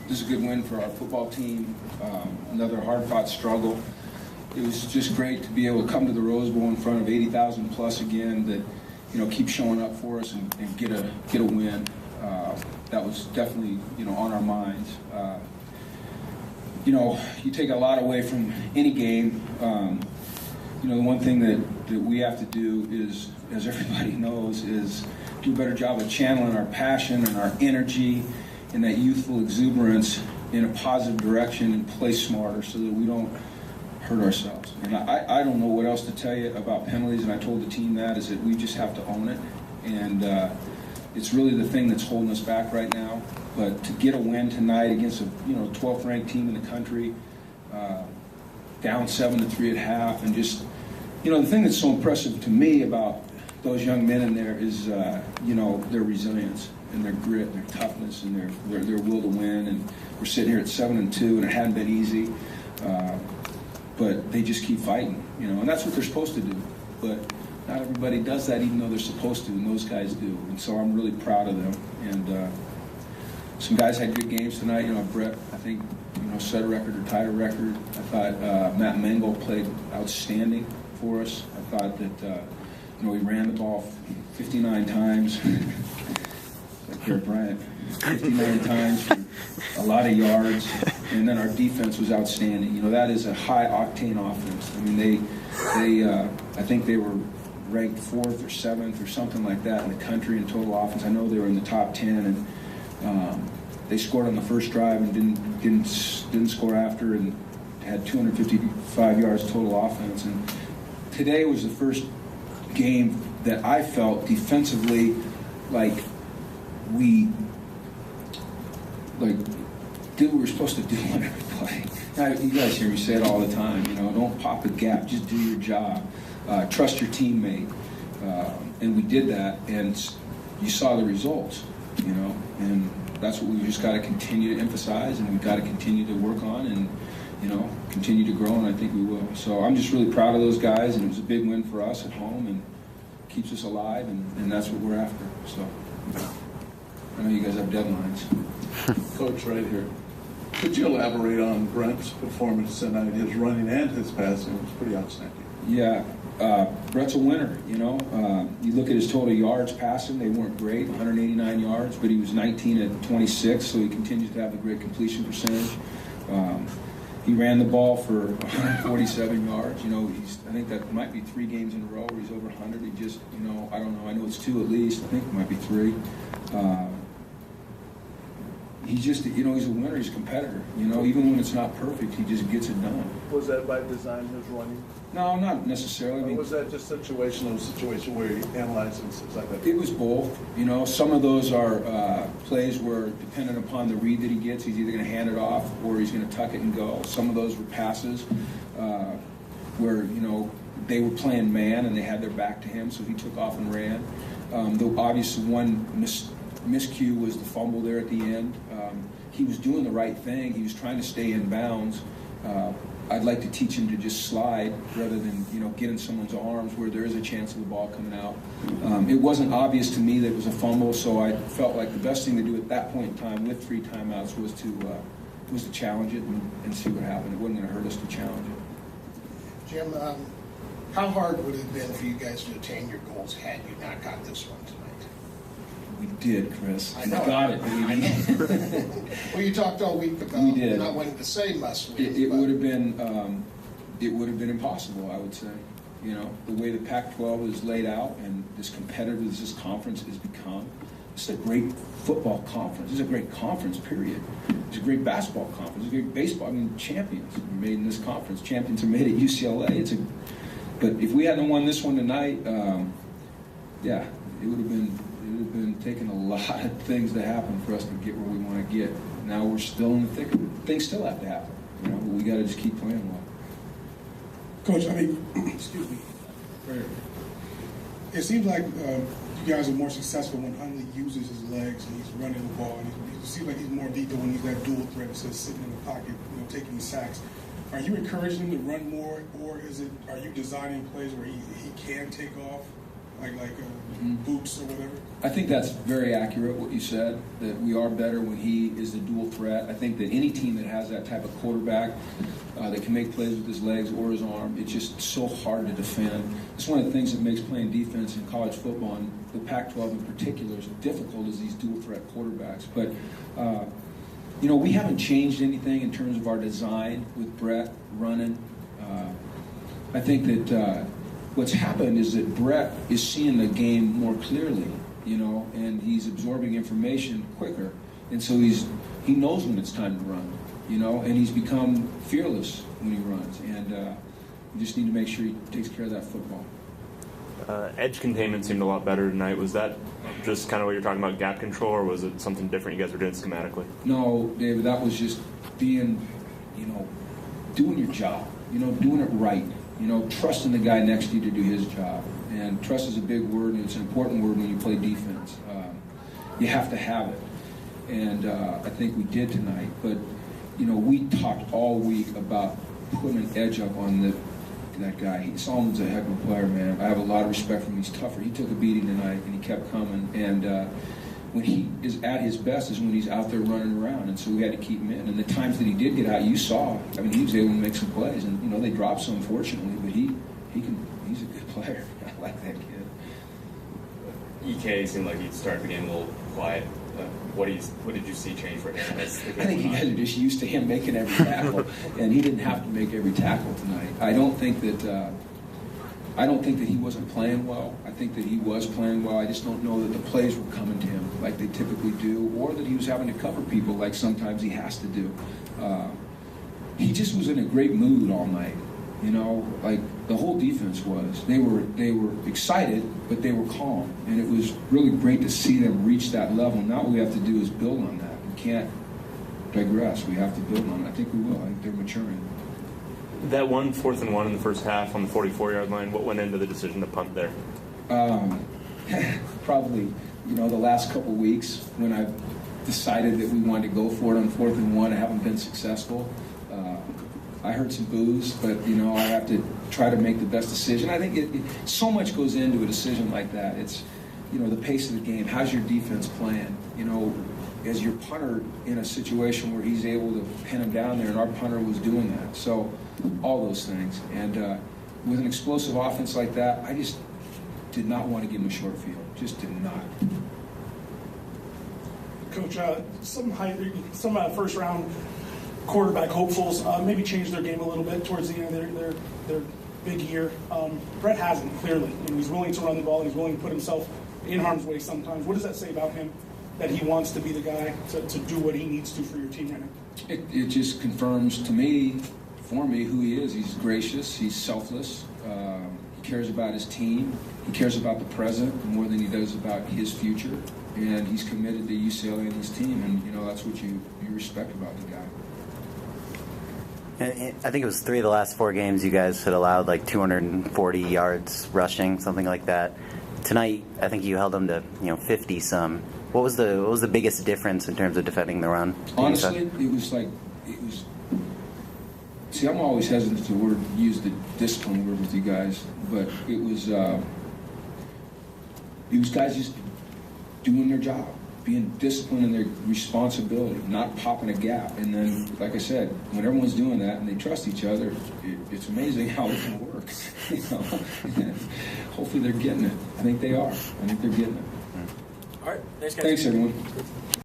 this is a good win for our football team. Another hard-fought struggle. It was just great to be able to come to the Rose Bowl in front of 80,000 plus again. That keep showing up for us and get a win. That was definitely on our minds. You take a lot away from any game. The one thing that we have to do is, as everybody knows, is do a better job of channeling our passion and our energy and that youthful exuberance in a positive direction and play smarter so that we don't hurt ourselves. And I don't know what else to tell you about penalties, and I told the team that, is that we just have to own it. And it's really the thing that's holding us back right now. But to get a win tonight against a 12th ranked team in the country, down 7-3 at half, and just the thing that's so impressive to me about those young men in there is their resilience and their grit and their toughness and their will to win. And we're sitting here at 7-2, and it hadn't been easy, but they just keep fighting, and that's what they're supposed to do. But not everybody does that, even though they're supposed to, and those guys do. And so I'm really proud of them. And some guys had good games tonight. Brett, I think, set a record or tied a record. I thought Matt Mengel played outstanding for us. I thought that we ran the ball 59 times. Like Garrett Bryant, 59 times for a lot of yards. And then our defense was outstanding. That is a high-octane offense. I mean, they I think they were ranked 4th or 7th or something like that in the country in total offense. I know they were in the top 10, and they scored on the first drive and didn't score after, and had 255 yards total offense. And today was the first game that I felt defensively like we did what we were supposed to do on every play. Now, you guys hear me say it all the time. Don't pop a gap. Just do your job. Trust your teammate. And we did that, and you saw the results. And that's what we just got to continue to emphasize, and we've got to continue to work on, and continue to grow, and I think we will. So I'm just really proud of those guys, and it was a big win for us at home, and keeps us alive, and that's what we're after. So I know you guys have deadlines. Coach, right here. Could you elaborate on Brent's performance tonight? His running and his passing was pretty outstanding. Yeah, Brett's a winner. You look at his total yards passing; they weren't great, 189 yards, but he was 19 at 26, so he continues to have a great completion percentage. He ran the ball for 147 yards. I think that might be 3 games in a row where he's over 100. He just, I don't know. I know it's 2 at least. I think it might be 3. He's just, he's a winner. He's a competitor. Even when it's not perfect, he just gets it done. Was that by design, his running? No, not necessarily. Or was that just situation where he analyzed and things like that? It was both. Some of those are plays where, dependent upon the read that he gets, he's either going to hand it off or he's going to tuck it and go. Some of those were passes where, they were playing man and they had their back to him, so he took off and ran. The obvious one miscue was the fumble there at the end. He was doing the right thing. He was trying to stay in bounds. I'd like to teach him to just slide rather than get in someone's arms where there is a chance of the ball coming out. It wasn't obvious to me that it was a fumble, so I felt like the best thing to do at that point in time with 3 timeouts was to challenge it and see what happened. It wasn't going to hurt us to challenge it. Jim, how hard would it have been for you guys to attain your goals had you not got this one tonight? We did, Chris. I know. We got it, baby. I know. Well, you talked all week about not wanting to say must win. It would have been impossible, I would say. The way the Pac-12 is laid out and as competitive as this conference has become, it's a great football conference. It's a great conference, period. It's a great basketball conference. It's a great baseball. Champions are made in this conference. Champions are made at UCLA. But if we hadn't won this one tonight, it would have been taking a lot of things to happen for us to get where we want to get. Now we're still in the thick of it. Things still have to happen, but we got to just keep playing well. Coach, excuse me. It seems like you guys are more successful when Hundley uses his legs and he's running the ball. And it seems like he's more detailed when he's that dual threat instead of sitting in the pocket, taking these sacks. Are you encouraging him to run more, or are you designing plays where he can take off boots or whatever? I think that's very accurate what you said, that we are better when he is the dual threat. I think that any team that has that type of quarterback that can make plays with his legs or his arm, it's just so hard to defend. It's one of the things that makes playing defense in college football, and the Pac-12 in particular, is difficult, is these dual threat quarterbacks. But we haven't changed anything in terms of our design with Brett running. I think that what's happened is that Brett is seeing the game more clearly, and he's absorbing information quicker, and so he knows when it's time to run, and he's become fearless when he runs, and we just need to make sure he takes care of that football. Edge containment seemed a lot better tonight. Was that just kind of what you're talking about, gap control, or was it something different you guys were doing schematically? No, David, that was just being, doing your job, doing it right, trusting the guy next to you to do his job. And trust is a big word, and it's an important word when you play defense. You have to have it. And I think we did tonight. But, we talked all week about putting an edge up on that guy. Solomon's a heck of a player, man. I have a lot of respect for him. He's tougher. He took a beating tonight, and he kept coming. And when he is at his best is when he's out there running around. And so we had to keep him in. And the times that he did get out, you saw. I mean, he was able to make some plays. And, they dropped some, unfortunately. But he's a good player. I like that kid. EK seemed like he started the game a little quiet. What did you see change for him? I think you guys are just used to him making every tackle, and he didn't have to make every tackle tonight. I don't think that he wasn't playing well. I think that he was playing well. I just don't know that the plays were coming to him like they typically do, or that he was having to cover people like sometimes he has to do. He just was in a great mood all night. Like the whole defense was. They were excited, but they were calm, and it was really great to see them reach that level. Now what we have to do is build on that. We can't digress. We have to build on it. I think we will. I think they're maturing. That 4th and 1 in the first half on the 44-yard line, what went into the decision to punt there? Probably, the last couple weeks when I've decided that we wanted to go for it on 4th and 1, I haven't been successful. I heard some boos, but I have to try to make the best decision. I think so much goes into a decision like that. It's the pace of the game. How's your defense playing? As your punter in a situation where he's able to pin him down there, and our punter was doing that. So all those things. And with an explosive offense like that, I just did not want to give him a short field. Just did not. Coach, some first-round quarterback hopefuls maybe changed their game a little bit towards the end of their big year. Brett hasn't, clearly. He's willing to run the ball, and he's willing to put himself in harm's way sometimes. What does that say about him, that he wants to be the guy to do what he needs to for your team right now? It just confirms for me, who he is. He's gracious. He's selfless. He cares about his team. He cares about the present more than he does about his future. And he's committed to UCLA and his team, and that's what you respect about the guy. I think it was 3 of the last 4 games you guys had allowed like 240 yards rushing, something like that. Tonight, I think you held them to 50 some. What was the biggest difference in terms of defending the run? Honestly, it was. See, I'm always hesitant to use the discipline word with you guys, but it was guys just doing their job, being disciplined in their responsibility, not popping a gap. And then, like I said, when everyone's doing that and they trust each other, it's amazing how it can work. Hopefully they're getting it. I think they are. I think they're getting it. All right. Thanks, guys. Thanks, everyone.